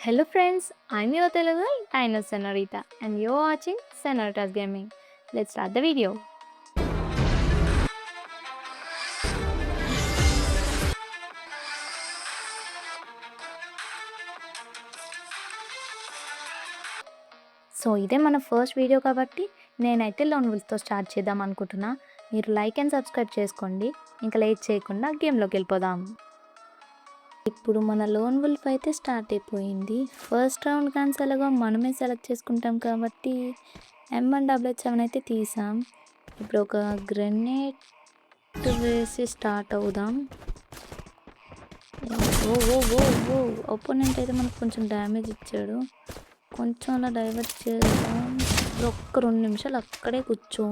Hello friends, I'm your Telugu Dino Senorita and you're watching Senorita's Gaming. Let's start the video. So ఇదే మన first video కాబట్టి నేనైతే loan విల్స్తో start చేద్దాం అనుకుంటున్నా. మీరు లైక్ అండ్ సబ్స్క్రైబ్ చేసుకోండి. ఇంకా లేట్ చేయకుండా గేమ్లోకి వెళ్ళిపోదాం. ఇప్పుడు మన లోన్ వుల్ఫ్ అయితే స్టార్ట్ అయిపోయింది. ఫస్ట్ రౌండ్ కానీ ఎలాగో మనమే సెలెక్ట్ చేసుకుంటాం కాబట్టి M1W7 అయితే తీసాం. ఇప్పుడు ఒక గ్రెనేడ్ వేసి స్టార్ట్ అవుదాం. ఓ ఓ ఓ ఓ ఒపోనెంట్ అయితే మనకు కొంచెం డ్యామేజ్ ఇచ్చాడు. కొంచెం అలా డైవర్ట్ చేద్దాం. ఒక్క 2 నిమిషాలు అక్కడే కూర్చో.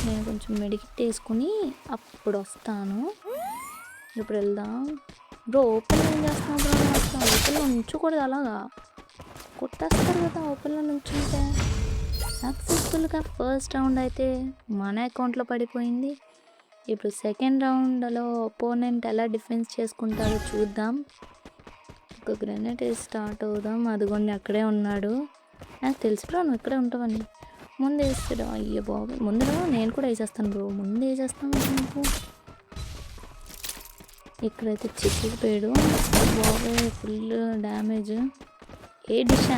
నేను కొంచెం మెడికిట్ వేసుకుని అప్పుడు వస్తాను. ఇప్పుడు వెళ్దాం. బ్రో ఓపెన్లో ఏం చేస్తున్నావు బ్రో? అసలు ఓపెన్లో ఉంచకూడదు, అలాగా కొట్టేస్తారు కదా ఓపెన్లో నుంచుంటే. సక్సెస్ఫుల్గా ఫస్ట్ రౌండ్ అయితే మన అకౌంట్లో పడిపోయింది. ఇప్పుడు సెకండ్ రౌండ్లో ఒపోనెంట్ ఎలా డిఫెన్స్ చేసుకుంటారో చూద్దాం. ఒక గ్రెనేడ్ వేసి స్టార్ట్ అవుదాం. అదిగోండి అక్కడే ఉన్నాడు. నాకు తెలుసు బ్రో నువ్వు ఇక్కడే ఉంటావని. ముందు వేస్తాడు. అయ్యో బాబు, ముందు నేను కూడా వేసేస్తాను బ్రో. ముందు వేసేస్తాను నీకు. ఇక్కడైతే చిక్కుకుపోయాడు. బాబు ఫుల్ డ్యామేజ్. ఏ డిషా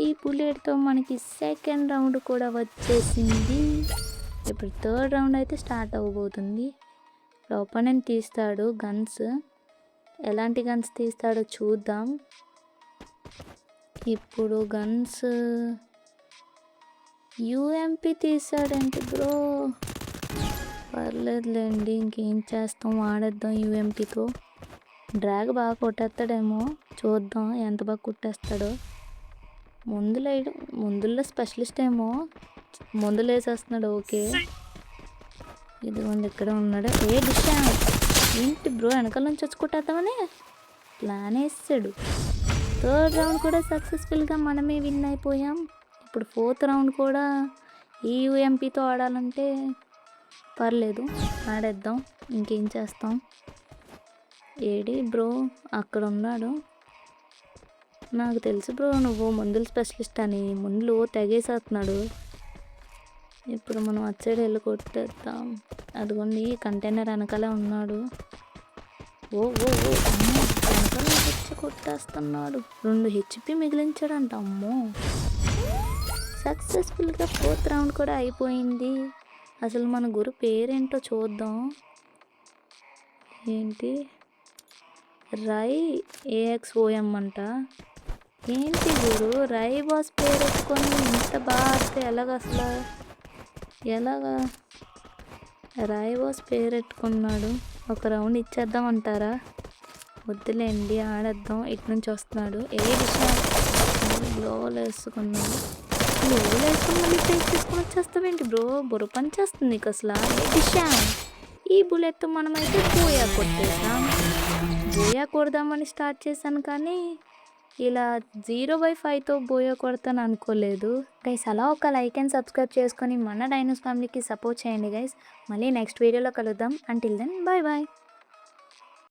ఈ బుల్లెట్తో మనకి సెకండ్ రౌండ్ కూడా వచ్చేసింది. ఇప్పుడు థర్డ్ రౌండ్ అయితే స్టార్ట్ అవ్వబోతుంది. ఒపోనెంట్ తీస్తాడు గన్స్. ఎలాంటి గన్స్ తీస్తాడో చూద్దాం. ఇప్పుడు గన్స్ UMP తీసాడేంటి బ్రో? పర్లేదులేండి, ఇంకేం చేస్తాం, ఆడేద్దాం UMPతో. డ్రాగ్ బాగా కొట్టేస్తాడేమో, చూద్దాం ఎంత బాగా కొట్టేస్తాడో. ముందులో స్పెషలిస్ట్ ఏమో ముందులు వేసేస్తున్నాడు. ఓకే, ఇదిగోండి ఇక్కడ ఉన్నాడు. ఏ డిషా ఏంటి బ్రో, వెనకాల నుంచి వచ్చి కొట్టేద్దామని ప్లాన్ వేసాడు. థర్డ్ రౌండ్ కూడా సక్సెస్ఫుల్గా మనమే విన్ అయిపోయాం. ఇప్పుడు ఫోర్త్ రౌండ్ కూడా ఈ UMPతో ఆడాలంటే పర్లేదు, ఆడేద్దాం. ఇంకేం చేస్తాం. ఏడి బ్రో, అక్కడ ఉన్నాడు. నాకు తెలుసు బ్రో నువ్వు మందుల స్పెషలిస్ట్ అని. ముందులో తెగేసేస్తున్నాడు. ఇప్పుడు మనం అటు సైడ్ వెళ్ళి కొట్టేద్దాం. అదిగోండి కంటైనర్ వెనకాలే ఉన్నాడు. ఓ ఓ ఓ అమ్మో, వెనకాల వచ్చి కొట్టేస్తున్నాడు. 2 HP మిగిలించాడంట. అమ్మో, సక్సెస్ఫుల్గా ఫోర్త్ రౌండ్ కూడా అయిపోయింది. అసలు మన గురు పేరేంటో చూద్దాం. ఏంటి, రై AXOM అంట. ఏంటి గురు, రై బాస్ పేరు ఎత్తుకొని ఇంత బాగా ఆడితే ఎలాగ? అసలు ఎలాగా? రై బాస్ పేరు ఎట్టుకున్నాడు. ఒక రౌండ్ ఇచ్చేద్దామంటారా? వద్దులేండి, ఆడేద్దాం. ఇటు నుంచి వస్తున్నాడు. ఏ విషయం లోలు వేసుకున్నాడు. లోలు వేసుకుని మళ్ళీ టేస్ట్ తీసుకొని వచ్చేస్తావేంటి బ్రో? బుర్ర పని చేస్తుంది నీకు అసలు. ఏ విషయం, ఈ బుల్లెట్తో మనమైతే బోయా కొట్టేసాం. బోయా కొడదామని స్టార్ట్ చేశాను, కానీ ఇలా 0/5తో బోయా కొడతాను అనుకోలేదు. గైస్ అలా ఒక లైక్ అండ్ సబ్స్క్రైబ్ చేసుకొని మన డైనోస్ ఫ్యామిలీకి సపోర్ట్ చేయండి గైస్. మళ్ళీ నెక్స్ట్ వీడియోలో కలుద్దాం. Until then bye bye.